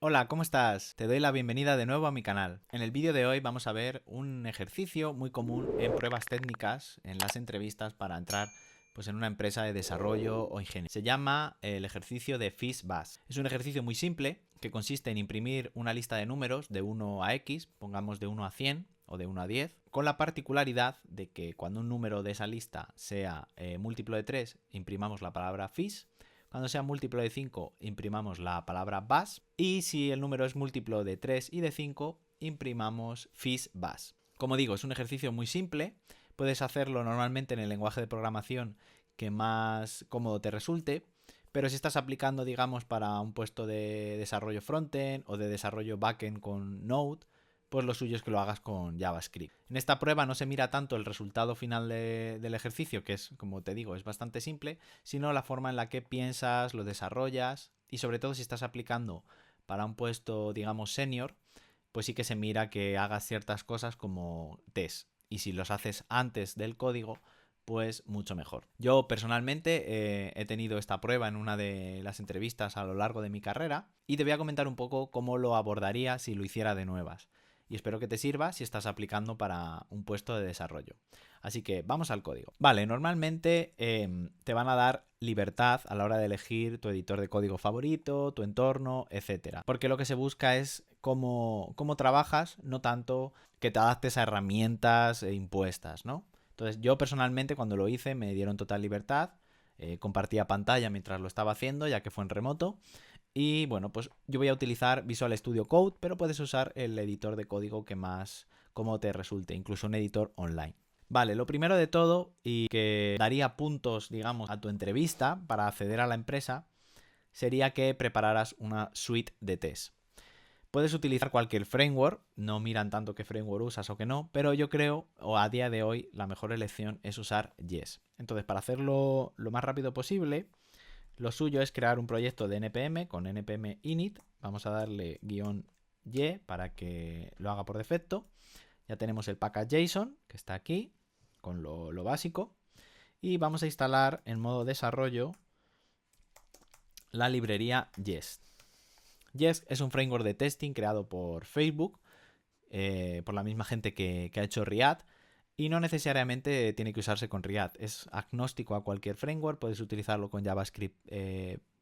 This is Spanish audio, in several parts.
Hola, ¿cómo estás? Te doy la bienvenida de nuevo a mi canal. En el vídeo de hoy vamos a ver un ejercicio muy común en pruebas técnicas, en las entrevistas para entrar en una empresa de desarrollo o ingeniería. Se llama el ejercicio de FISBAS. Es un ejercicio muy simple que consiste en imprimir una lista de números de 1 a X, pongamos de 1 a 100 o de 1 a 10, con la particularidad de que cuando un número de esa lista sea múltiplo de 3, imprimamos la palabra FIS. Cuando sea múltiplo de 5, imprimamos la palabra bas. Y si el número es múltiplo de 3 y de 5, imprimamos FISBAS. Como digo, es un ejercicio muy simple. Puedes hacerlo normalmente en el lenguaje de programación que más cómodo te resulte. Pero si estás aplicando, digamos, para un puesto de desarrollo frontend o de desarrollo backend con Node, pues lo suyo es que lo hagas con JavaScript. En esta prueba no se mira tanto el resultado final del ejercicio, que es, como te digo, es bastante simple, sino la forma en la que piensas, lo desarrollas y sobre todo si estás aplicando para un puesto, digamos, senior, pues sí que se mira que hagas ciertas cosas como test. Y si los haces antes del código, pues mucho mejor. Yo personalmente he tenido esta prueba en una de las entrevistas a lo largo de mi carrera y te voy a comentar un poco cómo lo abordaría si lo hiciera de nuevas. Y espero que te sirva si estás aplicando para un puesto de desarrollo. Así que vamos al código. Vale, normalmente te van a dar libertad a la hora de elegir tu editor de código favorito, tu entorno, etcétera. Porque lo que se busca es cómo trabajas, no tanto que te adaptes a herramientas impuestas, ¿no? Entonces yo personalmente cuando lo hice me dieron total libertad, compartía pantalla mientras lo estaba haciendo ya que fue en remoto y bueno, pues yo voy a utilizar Visual Studio Code, pero puedes usar el editor de código que más cómodo te resulte, incluso un editor online. Vale, lo primero de todo y que daría puntos, digamos, a tu entrevista para acceder a la empresa sería que prepararas una suite de test. Puedes utilizar cualquier framework, no miran tanto qué framework usas o qué no, pero yo creo, o a día de hoy, la mejor elección es usar Jest. Entonces, para hacerlo lo más rápido posible, lo suyo es crear un proyecto de npm con npm init. Vamos a darle -y para que lo haga por defecto. Ya tenemos el package.json que está aquí con lo básico. Y vamos a instalar en modo desarrollo la librería Jest. Jest es un framework de testing creado por Facebook, por la misma gente que ha hecho React. Y no necesariamente tiene que usarse con React. Es agnóstico a cualquier framework. Puedes utilizarlo con JavaScript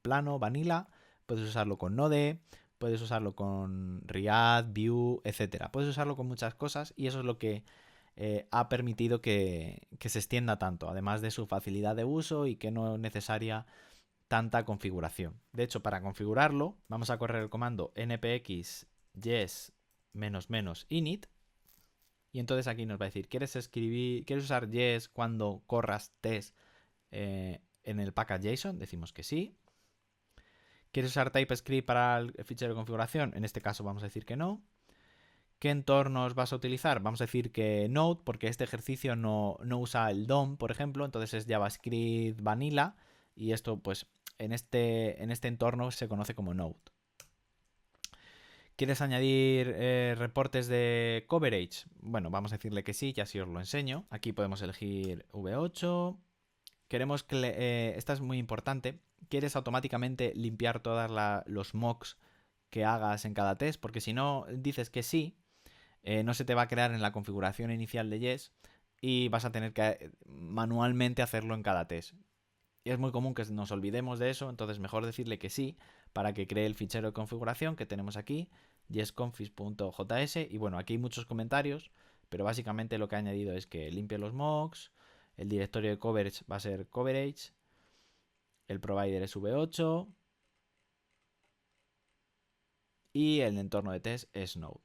plano, vanilla. Puedes usarlo con Node. Puedes usarlo con React, Vue, etc. Puedes usarlo con muchas cosas y eso es lo que ha permitido que se extienda tanto. Además de su facilidad de uso y que no es necesaria tanta configuración. De hecho, para configurarlo, vamos a correr el comando npx yes --init. Y entonces aquí nos va a decir, ¿quieres usar yes cuando corras test en el package.json? Decimos que sí. ¿Quieres usar TypeScript para el fichero de configuración? En este caso vamos a decir que no. ¿Qué entornos vas a utilizar? Vamos a decir que Node, porque este ejercicio no usa el DOM, por ejemplo, entonces es JavaScript Vanilla y esto pues en este entorno se conoce como Node. ¿Quieres añadir reportes de coverage? Bueno, vamos a decirle que sí, ya así os lo enseño. Aquí podemos elegir V8. Queremos que, esta es muy importante, quieres automáticamente limpiar todos los mocks que hagas en cada test, porque si no dices que sí, no se te va a crear en la configuración inicial de Yes y vas a tener que manualmente hacerlo en cada test. Y es muy común que nos olvidemos de eso, entonces mejor decirle que sí para que cree el fichero de configuración que tenemos aquí, yesconfig.js. Y bueno, aquí hay muchos comentarios, pero básicamente lo que ha añadido es que limpie los mocks, el directorio de coverage va a ser coverage, el provider es V8 y el entorno de test es Node.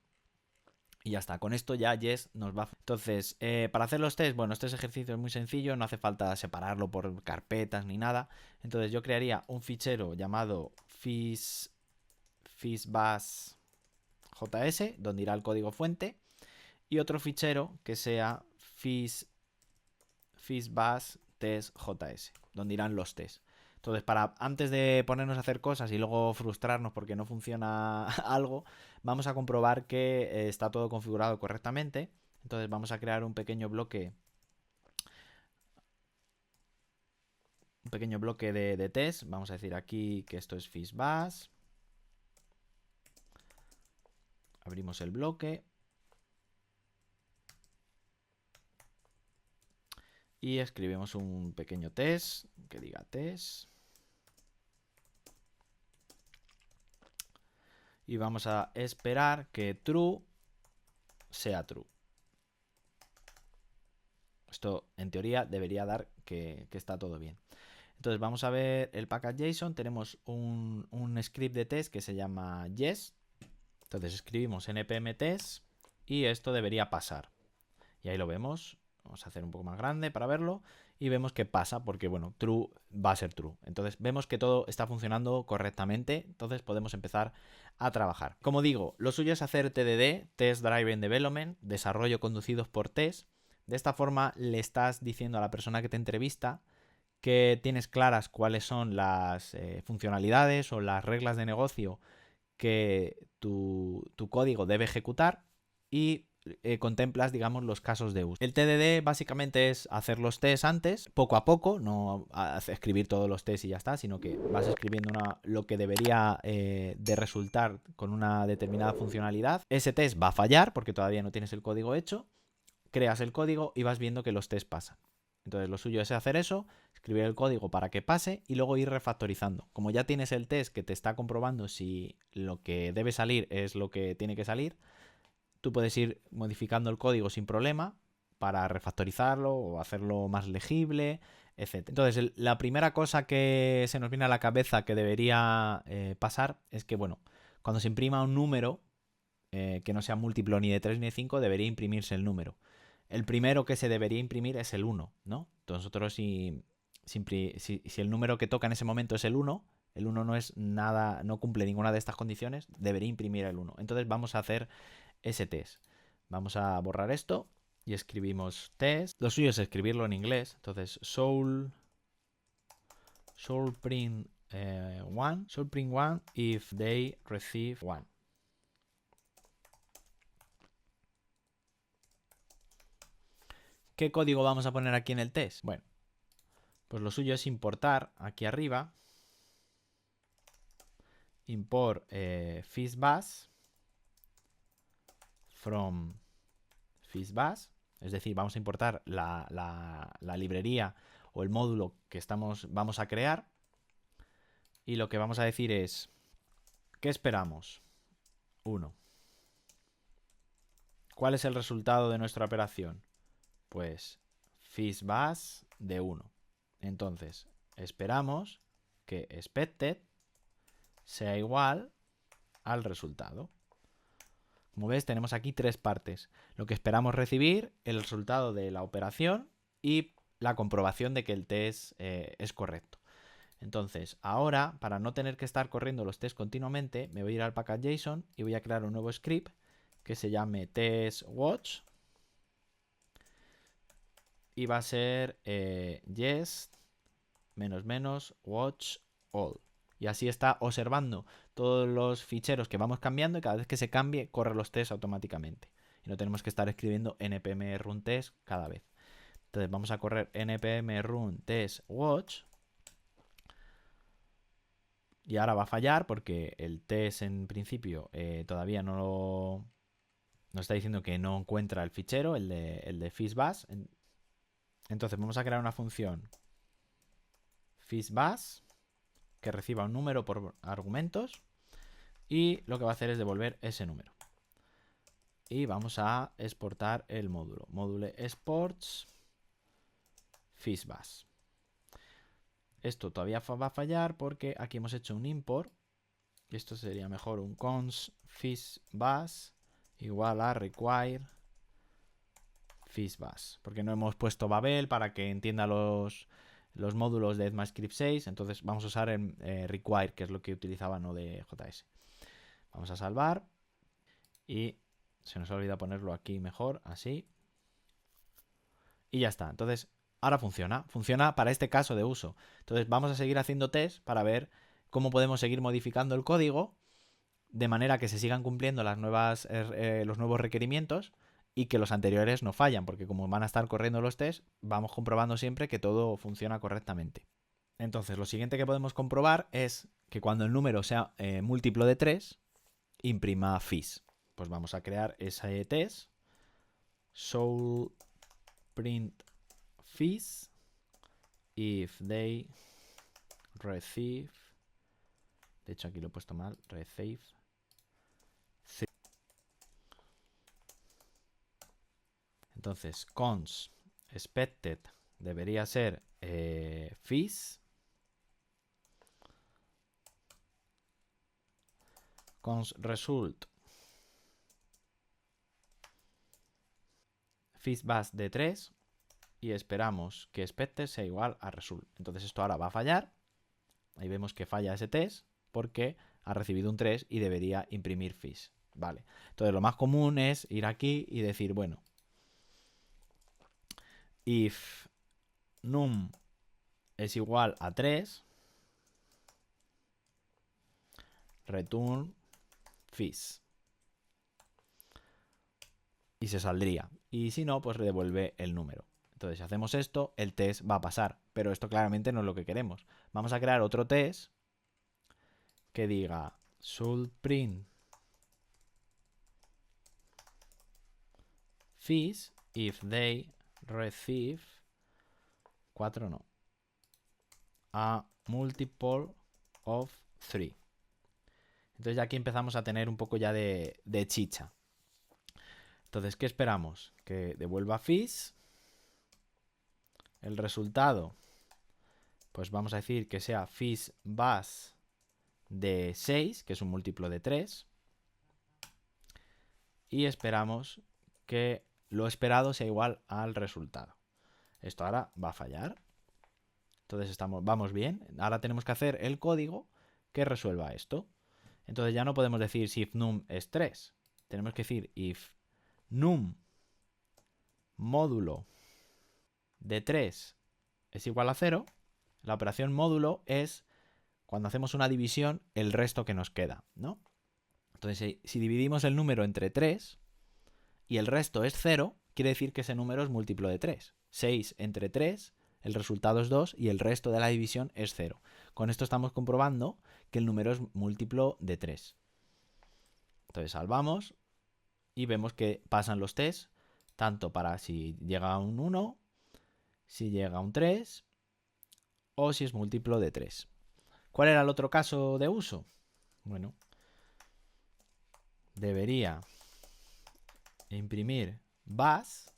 Y ya está, con esto ya Yes nos va. Entonces, para hacer los test, bueno, este ejercicio es muy sencillo, no hace falta separarlo por carpetas ni nada. Entonces yo crearía un fichero llamado fisbas.js, donde irá el código fuente, y otro fichero que sea fisbas.test.js, donde irán los tests. Entonces, antes de ponernos a hacer cosas y luego frustrarnos porque no funciona algo, vamos a comprobar que está todo configurado correctamente. Entonces vamos a crear un pequeño bloque de test. Vamos a decir aquí que esto es fisbas. Abrimos el bloque. Y escribimos un pequeño test que diga test. Y vamos a esperar que true sea true. Esto en teoría debería dar que está todo bien. Entonces vamos a ver el package.json. Tenemos un script de test que se llama yes. Entonces escribimos npm test y esto debería pasar. Y ahí lo vemos. Vamos a hacer un poco más grande para verlo. Y vemos que pasa porque, bueno, true va a ser true. Entonces vemos que todo está funcionando correctamente. Entonces podemos empezar a trabajar. Como digo, lo suyo es hacer TDD, Test Driven Development, desarrollo conducidos por test. De esta forma le estás diciendo a la persona que te entrevista que tienes claras cuáles son las funcionalidades o las reglas de negocio que tu código debe ejecutar y contemplas, digamos, los casos de uso. El TDD básicamente es hacer los tests antes, poco a poco, no escribir todos los tests y ya está, sino que vas escribiendo lo que debería de resultar con una determinada funcionalidad. Ese test va a fallar porque todavía no tienes el código hecho, creas el código y vas viendo que los tests pasan. Entonces lo suyo es hacer eso, escribir el código para que pase y luego ir refactorizando. Como ya tienes el test que te está comprobando si lo que debe salir es lo que tiene que salir, tú puedes ir modificando el código sin problema para refactorizarlo o hacerlo más legible, etc. Entonces, la primera cosa que se nos viene a la cabeza que debería pasar es que, bueno, cuando se imprima un número que no sea múltiplo ni de 3 ni de 5, debería imprimirse el número. El primero que se debería imprimir es el 1, ¿no? Entonces nosotros si el número que toca en ese momento es el 1 no es nada, no cumple ninguna de estas condiciones, debería imprimir el 1. Entonces vamos a hacer ese test. Vamos a borrar esto y escribimos test. Lo suyo es escribirlo en inglés. Entonces soul print 1, soul print 1 if they receive 1. ¿Qué código vamos a poner aquí en el test? Bueno, pues lo suyo es importar aquí arriba, import fishbus from fishbus, es decir, vamos a importar la librería o el módulo que vamos a crear y lo que vamos a decir es, ¿qué esperamos? 1. ¿Cuál es el resultado de nuestra operación? Pues fishbus de 1. Entonces, esperamos que expected sea igual al resultado. Como ves, tenemos aquí 3 partes. Lo que esperamos recibir, el resultado de la operación y la comprobación de que el test es correcto. Entonces, ahora, para no tener que estar corriendo los tests continuamente, me voy a ir al package.json y voy a crear un nuevo script que se llame testWatch. Y va a ser yes watch all. Y así está observando todos los ficheros que vamos cambiando y cada vez que se cambie corre los tests automáticamente. Y no tenemos que estar escribiendo npm run test cada vez. Entonces vamos a correr npm run test watch. Y ahora va a fallar porque el test en principio todavía nos está diciendo que no encuentra el fichero, el de fishbus. Entonces vamos a crear una función fishbus que reciba un número por argumentos y lo que va a hacer es devolver ese número. Y vamos a exportar el módulo. Módulo exports fishbus. Esto todavía va a fallar porque aquí hemos hecho un import. Y esto sería mejor un const fishbus igual a require fishbus. Porque no hemos puesto Babel para que entienda los módulos de ECMAScript 6. Entonces vamos a usar el require, que es lo que utilizaba Node.js. Vamos a salvar. Y se nos olvida ponerlo aquí mejor, así. Y ya está. Entonces, ahora funciona. Funciona para este caso de uso. Entonces, vamos a seguir haciendo test para ver cómo podemos seguir modificando el código de manera que se sigan cumpliendo los nuevos requerimientos y que los anteriores no fallan, porque como van a estar corriendo los tests, vamos comprobando siempre que todo funciona correctamente. Entonces, lo siguiente que podemos comprobar es que cuando el número sea múltiplo de 3, imprima fish. pues vamos a crear ese test. Show print fees if they receive, de hecho aquí lo he puesto mal, receive. Entonces, cons expected debería ser fees. Cons result fees bus de 3 y esperamos que expected sea igual a result. Entonces esto ahora va a fallar. Ahí vemos que falla ese test porque ha recibido un 3 y debería imprimir fees. Vale. Entonces lo más común es ir aquí y decir, bueno, if num es igual a 3, return fees. Y se saldría. Y si no, pues devuelve el número. Entonces, si hacemos esto, el test va a pasar. Pero esto claramente no es lo que queremos. Vamos a crear otro test que diga should print fees if they receive 4 no. A multiple of 3. Entonces ya aquí empezamos a tener un poco ya de chicha. Entonces, ¿qué esperamos? Que devuelva fees. El resultado, pues vamos a decir que sea fees bus de 6, que es un múltiplo de 3. Y esperamos que lo esperado sea igual al resultado. Esto ahora va a fallar. Entonces vamos bien. Ahora tenemos que hacer el código que resuelva esto. Entonces ya no podemos decir si if num es 3. Tenemos que decir if num módulo de 3 es igual a 0. La operación módulo es cuando hacemos una división el resto que nos queda, ¿no? Entonces si dividimos el número entre 3 y el resto es 0, quiere decir que ese número es múltiplo de 3. 6 entre 3, el resultado es 2 y el resto de la división es 0. Con esto estamos comprobando que el número es múltiplo de 3. Entonces salvamos y vemos que pasan los tests, tanto para si llega a un 1, si llega a un 3 o si es múltiplo de 3. ¿Cuál era el otro caso de uso? Bueno, debería imprimir bus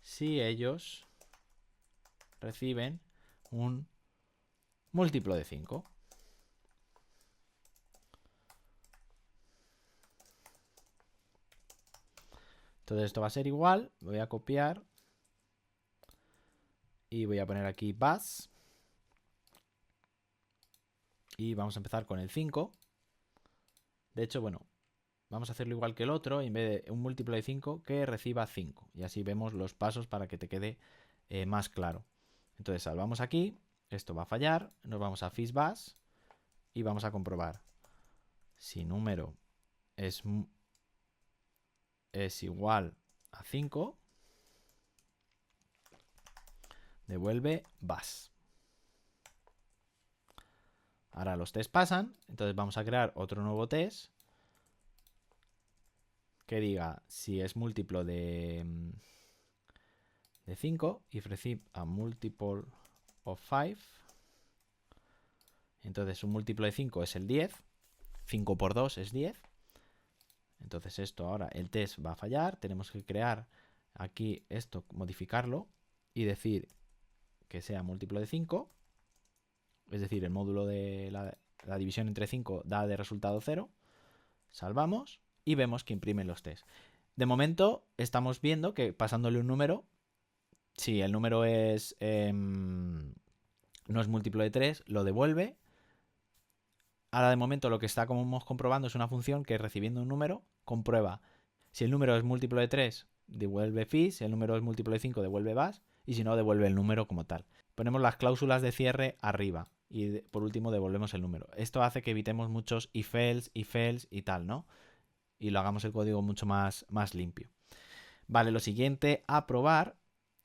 si ellos reciben un múltiplo de 5. Entonces esto va a ser igual. Voy a copiar y voy a poner aquí bus. Y vamos a empezar con el 5. De hecho, bueno, vamos a hacerlo igual que el otro. En vez de un múltiplo de 5, que reciba 5. Y así vemos los pasos para que te quede más claro. Entonces salvamos aquí. Esto va a fallar. Nos vamos a FishBus y vamos a comprobar si número es igual a 5. Devuelve bus. Ahora los tests pasan. Entonces vamos a crear otro nuevo test que diga si es múltiplo de 5, if receive a multiple of 5. Entonces un múltiplo de 5 es el 10. 5 por 2 es 10. Entonces esto ahora, el test va a fallar. Tenemos que crear aquí esto, modificarlo y decir que sea múltiplo de 5. Es decir, el módulo de la división entre 5 da de resultado 0. Salvamos y vemos que imprimen los tests. De momento estamos viendo que pasándole un número, si el número es no es múltiplo de 3, lo devuelve. Ahora de momento lo que estamos comprobando es una función que recibiendo un número comprueba si el número es múltiplo de 3, devuelve fees, si el número es múltiplo de 5, devuelve bus y si no, devuelve el número como tal. Ponemos las cláusulas de cierre arriba y por último devolvemos el número. Esto hace que evitemos muchos if else y tal, ¿no? Y lo hagamos el código mucho más limpio. Vale, lo siguiente a probar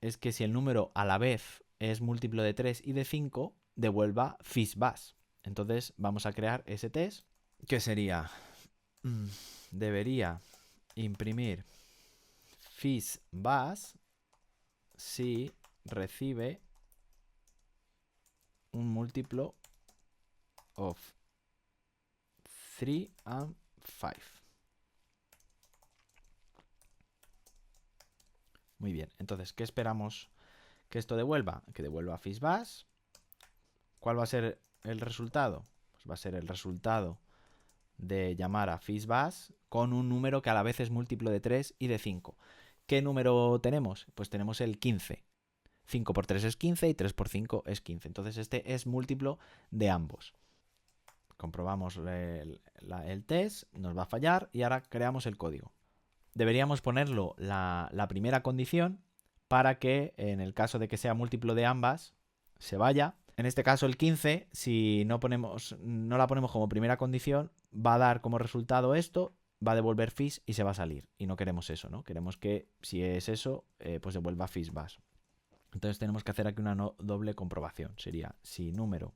es que si el número a la vez es múltiplo de 3 y de 5, devuelva FishBus. Entonces vamos a crear ese test que sería, debería imprimir FISBUS si recibe un múltiplo of 3 and 5. Muy bien, entonces, ¿qué esperamos que esto devuelva? Que devuelva FISBUS. ¿Cuál va a ser el resultado? Pues va a ser el resultado de llamar a FISBUS con un número que a la vez es múltiplo de 3 y de 5. ¿Qué número tenemos? Pues tenemos el 15. 5 por 3 es 15 y 3 por 5 es 15. Entonces este es múltiplo de ambos. Comprobamos el test, nos va a fallar y ahora creamos el código. Deberíamos ponerlo la primera condición para que en el caso de que sea múltiplo de ambas se vaya. En este caso el 15, si no la ponemos como primera condición, va a dar como resultado esto, va a devolver FIS y se va a salir. Y no queremos eso, ¿no? Queremos que si es eso, pues devuelva FISBUS. Entonces tenemos que hacer aquí una doble comprobación. Sería si número,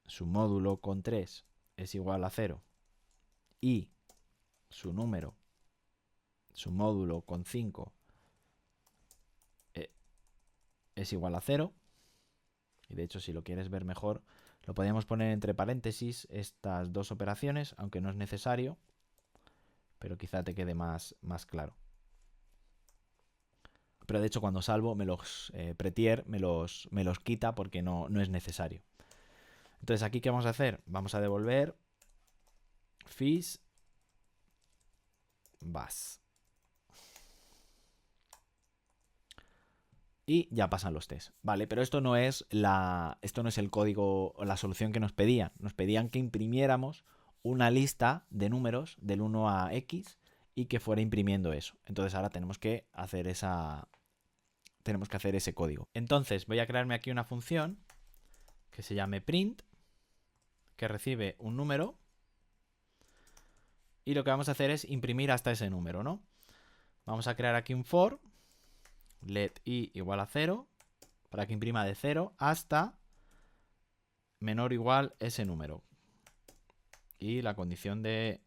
su módulo con 3 es igual a 0 y su número, su módulo con 5 es igual a 0. Y de hecho, si lo quieres ver mejor, lo podríamos poner entre paréntesis estas dos operaciones, aunque no es necesario, pero quizá te quede más claro. Pero de hecho, cuando salvo, me los Prettier me los quita porque no es necesario. Entonces, ¿aquí qué vamos a hacer? Vamos a devolver FISBUS. Y ya pasan los tests, ¿vale? Pero esto no es el código o la solución que nos pedían. Nos pedían que imprimiéramos una lista de números del 1 a X y que fuera imprimiendo eso. Entonces ahora tenemos que hacer ese código. Entonces voy a crearme aquí una función que se llame print, que recibe un número y lo que vamos a hacer es imprimir hasta ese número, ¿no? Vamos a crear aquí un for let i igual a 0 para que imprima de 0 hasta menor o igual ese número. Y la condición de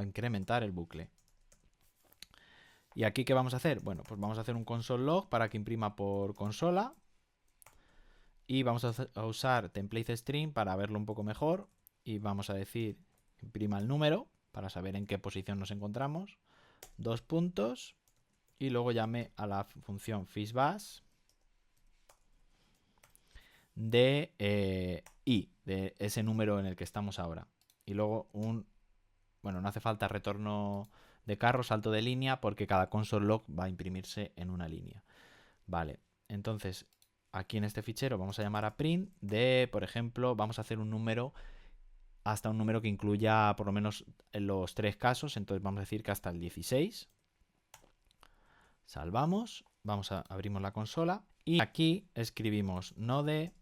incrementar el bucle. ¿Y aquí qué vamos a hacer? Bueno, pues vamos a hacer un console log para que imprima por consola. Y vamos a usar template string para verlo un poco mejor. Y vamos a decir que imprima el número para saber en qué posición nos encontramos. 2 puntos. Y luego llame a la función FISBUS de i, de ese número en el que estamos ahora. Y luego bueno, no hace falta retorno de carro, salto de línea, porque cada console log va a imprimirse en una línea. Vale, entonces aquí en este fichero vamos a llamar a print de, por ejemplo, vamos a hacer un número hasta un número que incluya por lo menos los 3 casos. Entonces vamos a decir que hasta el 16. Salvamos, abrimos la consola y aquí escribimos node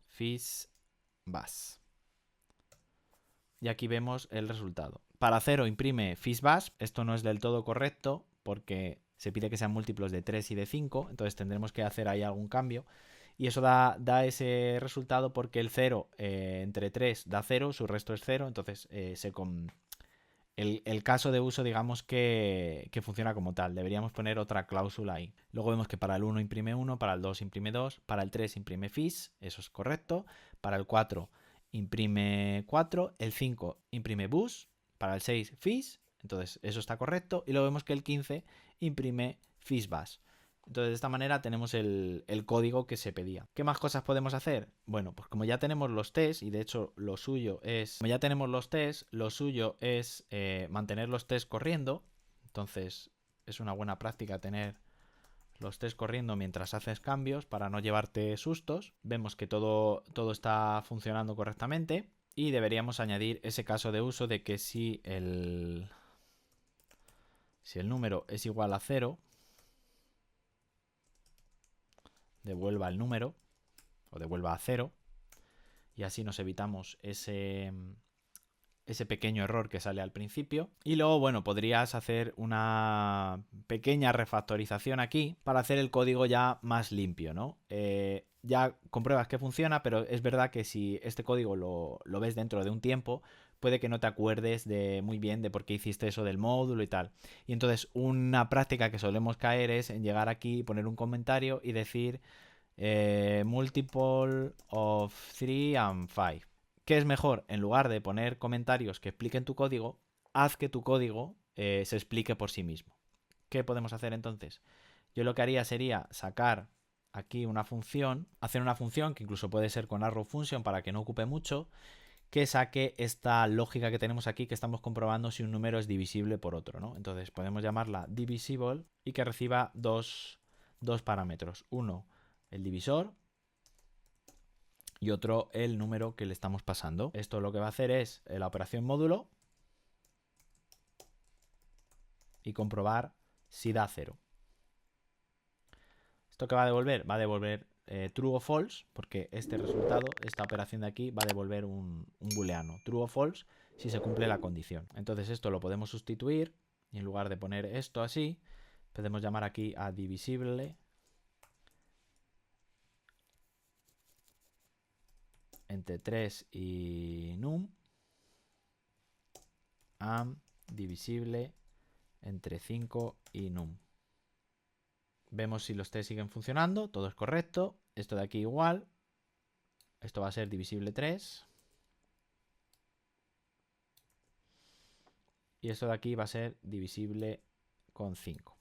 FISBUS. Y aquí vemos el resultado. Para 0 imprime FISBUS. Esto no es del todo correcto porque se pide que sean múltiplos de 3 y de 5. Entonces tendremos que hacer ahí algún cambio. Y eso da ese resultado porque el 0 entre 3 da 0, su resto es 0. Entonces el caso de uso, digamos que funciona como tal. Deberíamos poner otra cláusula ahí. Luego vemos que para el 1 imprime 1, para el 2 imprime 2, para el 3 imprime FIS, eso es correcto. Para el 4 imprime 4, el 5 imprime bus, para el 6 FIS, entonces eso está correcto. Y luego vemos que el 15 imprime FISBUS. Entonces de esta manera tenemos el código que se pedía. ¿Qué más cosas podemos hacer? Bueno, pues como ya tenemos los tests, y de hecho lo suyo es mantener los tests corriendo. Entonces es una buena práctica tener los tests corriendo mientras haces cambios para no llevarte sustos. Vemos que todo está funcionando correctamente y deberíamos añadir ese caso de uso de que si el número es igual a 0, devuelva el número o devuelva a 0 y así nos evitamos ese pequeño error que sale al principio. Y luego, bueno, podrías hacer una pequeña refactorización aquí para hacer el código ya más limpio, ¿no? Ya compruebas que funciona, pero es verdad que si este código lo ves dentro de un tiempo, puede que no te acuerdes de muy bien de por qué hiciste eso del módulo y tal. Y entonces una práctica que solemos caer es en llegar aquí, poner un comentario y decir multiple of 3 and 5. ¿Qué es mejor? En lugar de poner comentarios que expliquen tu código, haz que tu código se explique por sí mismo. ¿Qué podemos hacer entonces? Yo lo que haría sería sacar aquí una función, hacer una función que incluso puede ser con arrow function para que no ocupe mucho, que saque esta lógica que tenemos aquí, que estamos comprobando si un número es divisible por otro, ¿no? Entonces podemos llamarla divisible y que reciba dos parámetros. Uno, el divisor, y otro, el número que le estamos pasando. Esto lo que va a hacer es la operación módulo y comprobar si da 0. ¿Esto qué va a devolver? Va a devolver true o false, porque este resultado, esta operación de aquí, va a devolver un booleano. True o false si se cumple la condición. Entonces esto lo podemos sustituir y en lugar de poner esto así, podemos llamar aquí a divisible entre 3 y num, and divisible entre 5 y num. Vemos si los test siguen funcionando, todo es correcto. Esto de aquí igual. Esto va a ser divisible 3. Y esto de aquí va a ser divisible con 5.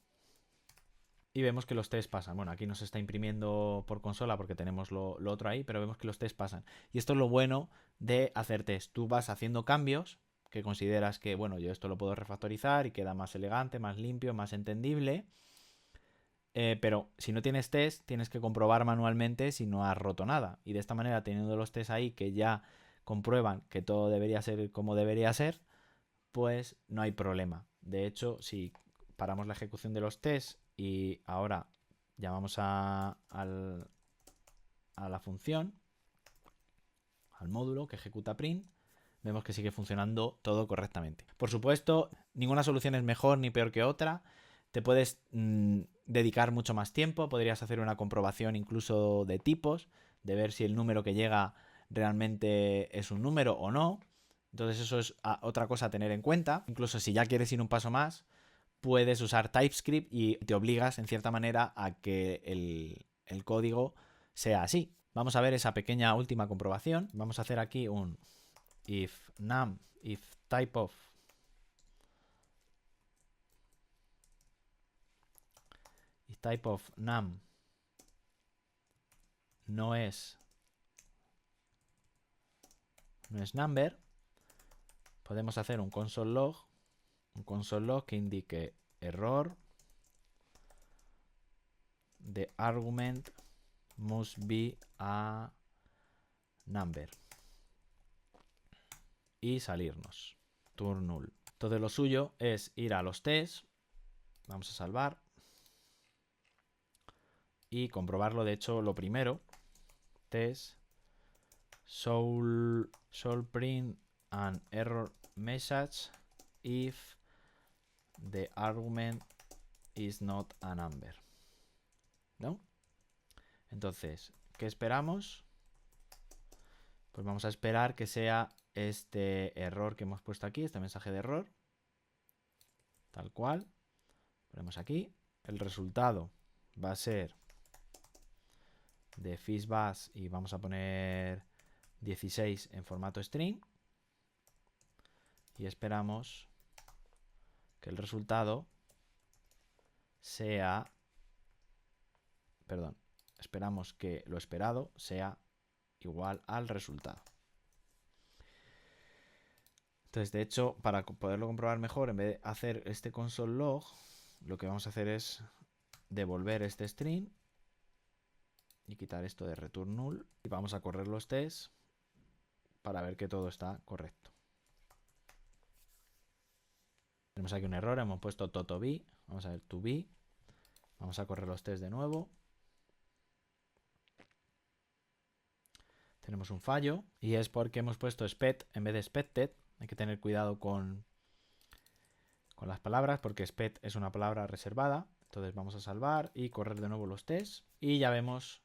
Y vemos que los test pasan. Bueno, aquí nos está imprimiendo por consola porque tenemos lo otro ahí, pero vemos que los test pasan. Y esto es lo bueno de hacer test. Tú vas haciendo cambios que consideras que, bueno, yo esto lo puedo refactorizar y queda más elegante, más limpio, más entendible. Pero si no tienes test, tienes que comprobar manualmente si no has roto nada. Y de esta manera, teniendo los test ahí que ya comprueban que todo debería ser como debería ser, pues no hay problema. De hecho, si paramos la ejecución de los tests y ahora llamamos a la función, al módulo que ejecuta print, vemos que sigue funcionando todo correctamente. Por supuesto, ninguna solución es mejor ni peor que otra. Te puedes dedicar mucho más tiempo, podrías hacer una comprobación incluso de tipos, de ver si el número que llega realmente es un número o no. Entonces eso es otra cosa a tener en cuenta. Incluso si ya quieres ir un paso más, puedes usar TypeScript y te obligas en cierta manera a que el código sea así. Vamos a ver esa pequeña última comprobación. Vamos a hacer aquí un if num, if type of num no es number, podemos hacer un console log que indique error the argument must be a number y salirnos. Turn null. Entonces lo suyo es ir a los tests, vamos a salvar y comprobarlo. De hecho, lo primero, test should print an error message if the argument is not a number, ¿no? Entonces, ¿qué esperamos? Pues vamos a esperar que sea este error que hemos puesto aquí, este mensaje de error, tal cual. Ponemos aquí. El resultado va a ser de fishbash y vamos a poner 16 en formato string. Y esperamos que el resultado sea... Perdón. Esperamos que lo esperado sea igual al resultado. Entonces, de hecho, para poderlo comprobar mejor, en vez de hacer este console log, lo que vamos a hacer es devolver este string y quitar esto de return null. Y vamos a correr los tests para ver que todo está correcto. Tenemos aquí un error, hemos puesto toto_b. Vamos a ver to_b. Vamos a correr los tests de nuevo. Tenemos un fallo y es porque hemos puesto expect en vez de expected. Hay que tener cuidado con las palabras porque expect es una palabra reservada. Entonces vamos a salvar y correr de nuevo los tests y ya vemos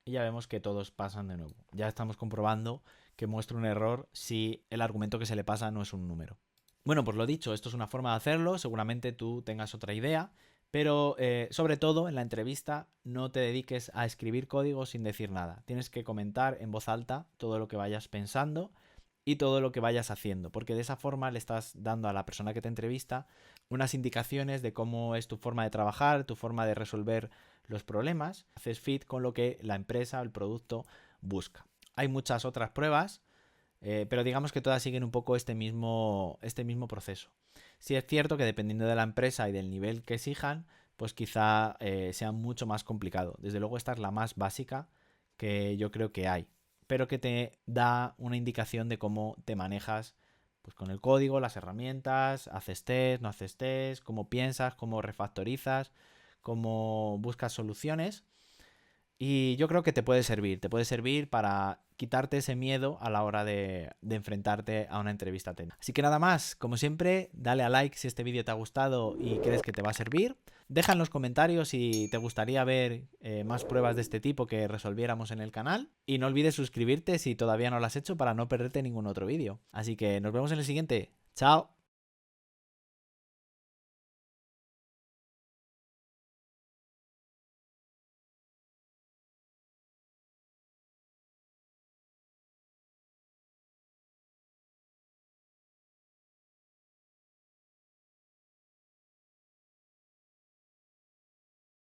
y ya vemos que todos pasan de nuevo. Ya estamos comprobando que muestra un error si el argumento que se le pasa no es un número. Bueno, pues lo dicho, esto es una forma de hacerlo, seguramente tú tengas otra idea, pero sobre todo en la entrevista no te dediques a escribir código sin decir nada. Tienes que comentar en voz alta todo lo que vayas pensando y todo lo que vayas haciendo, porque de esa forma le estás dando a la persona que te entrevista unas indicaciones de cómo es tu forma de trabajar, tu forma de resolver los problemas, haces fit con lo que la empresa o el producto busca. Hay muchas otras pruebas, pero digamos que todas siguen un poco este mismo proceso. Sí es cierto que dependiendo de la empresa y del nivel que exijan, pues quizá sea mucho más complicado. Desde luego esta es la más básica que yo creo que hay, pero que te da una indicación de cómo te manejas pues con el código, las herramientas, haces test, no haces test, cómo piensas, cómo refactorizas, cómo buscas soluciones. Y yo creo que te puede servir para quitarte ese miedo a la hora de enfrentarte a una entrevista técnica. Así que nada más, como siempre, dale a like si este vídeo te ha gustado y crees que te va a servir. Deja en los comentarios si te gustaría ver más pruebas de este tipo que resolviéramos en el canal. Y no olvides suscribirte si todavía no lo has hecho para no perderte ningún otro vídeo. Así que nos vemos en el siguiente. ¡Chao!